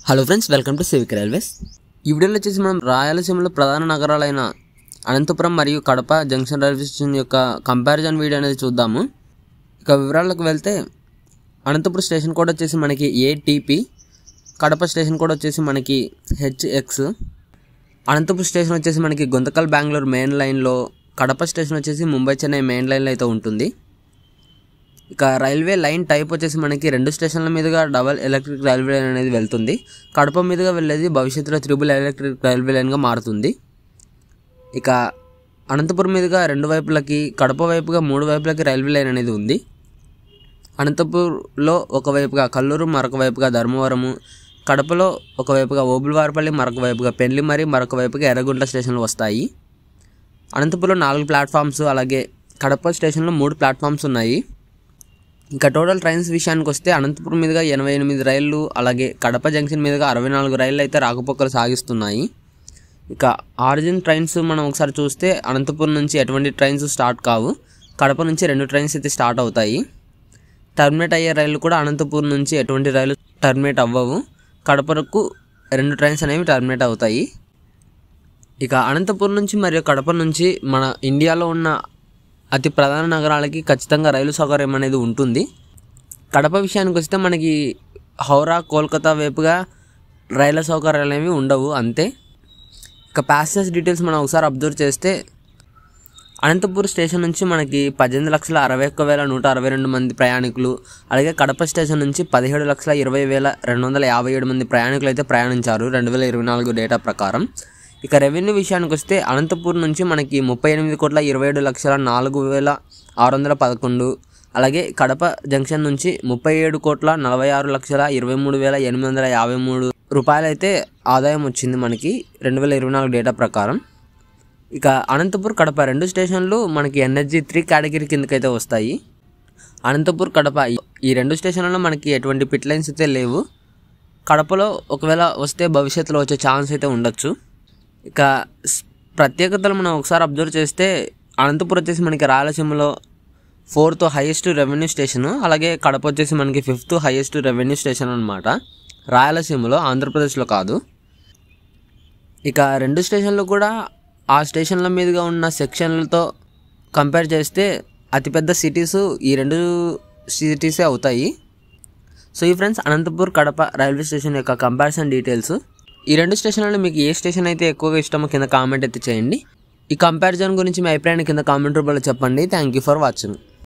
Hello friends, welcome to civic railways. ఈ వీడియోలో వచ్చేసి మనం రాయలసీమలో ప్రధాన నగరాలైన అనంతపురం మరియు కడప జంక్షన్ రైల్వే స్టేషన్ యొక్క కంపారిజన్ వీడియో అనేది చూద్దాము. ఇక వివరాలకు వెళ్తే అనంతపురం స్టేషన్ కోడ్ వచ్చేసి మనకి ATP, కడప స్టేషన్ కోడ్ వచ్చేసి మనకి HX. అనంతపురం స్టేషన్ వచ్చేసి మనకి గుంతకల్ బెంగళూరు మెయిన్ లైన్లో, కడప స్టేషన్ వచ్చేసి ముంబై చెన్నై మెయిన్ లైన్లో అయితే ఉంటుంది. ఇక రైల్వే లైన్ టైప్ వచ్చేసి మనకి రెండు స్టేషన్ల మీదుగా డబల్ ఎలక్ట్రిక్ రైల్వే లైన్ అనేది వెళ్తుంది. కడప మీదుగా వెళ్ళేది భవిష్యత్తులో త్రిబుల్ ఎలక్ట్రిక్ రైల్వే లైన్గా మారుతుంది. ఇక అనంతపురం మీదుగా రెండు వైపులకి, కడప వైపుగా మూడు వైపులకి రైల్వే లైన్ అనేది ఉంది. అనంతపూర్లో ఒకవైపుగా కల్లూరు, మరొక వైపుగా ధర్మవరము, కడపలో ఒకవైపుగా ఓబులవారిపల్లి, మరొక వైపుగా పెండ్లిమరి, మరొక వైపుగా ఎర్రగుంట్ల స్టేషన్లు వస్తాయి. అనంతపురంలో 4 ప్లాట్ఫామ్స్, అలాగే కడప స్టేషన్లో 3 ప్లాట్ఫామ్స్ ఉన్నాయి. ఇంకా టోటల్ ట్రైన్స్ విషయానికి వస్తే అనంతపురం మీదుగా 88 రైళ్లు, అలాగే కడప జంక్షన్ మీదుగా 64 రైళ్లు అయితే రాకపోకలు సాగిస్తున్నాయి. ఇక ఆరిజిన్ ట్రైన్స్ మనం ఒకసారి చూస్తే అనంతపురం నుంచి ఎటువంటి ట్రైన్స్ స్టార్ట్ కావు, కడప నుంచి 2 ట్రైన్స్ అయితే స్టార్ట్ అవుతాయి. టర్మినేట్ అయ్యే రైళ్లు కూడా అనంతపురం నుంచి ఎటువంటి రైలు టర్మినేట్ అవ్వవు, కడపకు 2 ట్రైన్స్ అనేవి టర్మినేట్ అవుతాయి. ఇక అనంతపురం నుంచి మరియు కడప నుంచి మన ఇండియాలో ఉన్న అతి ప్రధాన నగరాలకి ఖచ్చితంగా రైలు సౌకర్యం అనేది ఉంటుంది. కడప విషయానికి వస్తే మనకి హౌరా, కోల్కతా వైపుగా రైళ్ల సౌకర్యాలు అనేవి ఉండవు అంతే. ఇక ప్యాసింజర్స్ డీటెయిల్స్ మనం ఒకసారి అబ్జర్వ్ చేస్తే అనంతపూర్ స్టేషన్ నుంచి మనకి 18,61,162 మంది ప్రయాణికులు, అలాగే కడప స్టేషన్ నుంచి 17,20,257 మంది ప్రయాణికులు అయితే ప్రయాణించారు 2024 డేటా ప్రకారం. ఇక రెవెన్యూ విషయానికి వస్తే అనంతపూర్ నుంచి మనకి 38,27,04,611, అలాగే కడప జంక్షన్ నుంచి 37,46,23,853 రూపాయలు అయితే ఆదాయం వచ్చింది మనకి 2024 డేటా ప్రకారం. ఇక అనంతపూర్, కడప రెండు స్టేషన్లు మనకి NH 3 కేటగిరీ కిందకైతే వస్తాయి. అనంతపూర్, కడప ఈ రెండు స్టేషన్లలో మనకి ఎటువంటి పిట్ లైన్స్ అయితే లేవు. కడపలో ఒకవేళ వస్తే భవిష్యత్తులో వచ్చే ఛాన్స్ అయితే ఉండొచ్చు. ఇక ప్రత్యేకతలు మనం ఒకసారి అబ్జర్వ్ చేస్తే అనంతపురం వచ్చేసి మనకి రాయలసీమలో 4th హైయెస్ట్ రెవెన్యూ స్టేషన్, అలాగే కడప వచ్చేసి మనకి 5th హైయెస్ట్ రెవెన్యూ స్టేషన్ అనమాట, రాయలసీమలో, ఆంధ్రప్రదేశ్లో కాదు. ఇక రెండు స్టేషన్లు కూడా ఆ స్టేషన్ల మీదుగా ఉన్న సెక్షన్లతో కంపేర్ చేస్తే అతిపెద్ద సిటీస్ ఈ రెండు సిటీసే అవుతాయి. సో ఈ friends Anantapur, Kadapa railway station యొక్క కంపారిజన్ డీటెయిల్స్. ఈ రెండు స్టేషన్లలో మీకు ఏ స్టేషన్ అయితే ఎక్కువగా ఇష్టమో కింద కామెంట్ అయితే చేయండి. ఈ కంపారిజన్ గురించి మీ అభిప్రాయాన్ని కింద కామెంట్ రూపంలో చెప్పండి. Thank you for watching.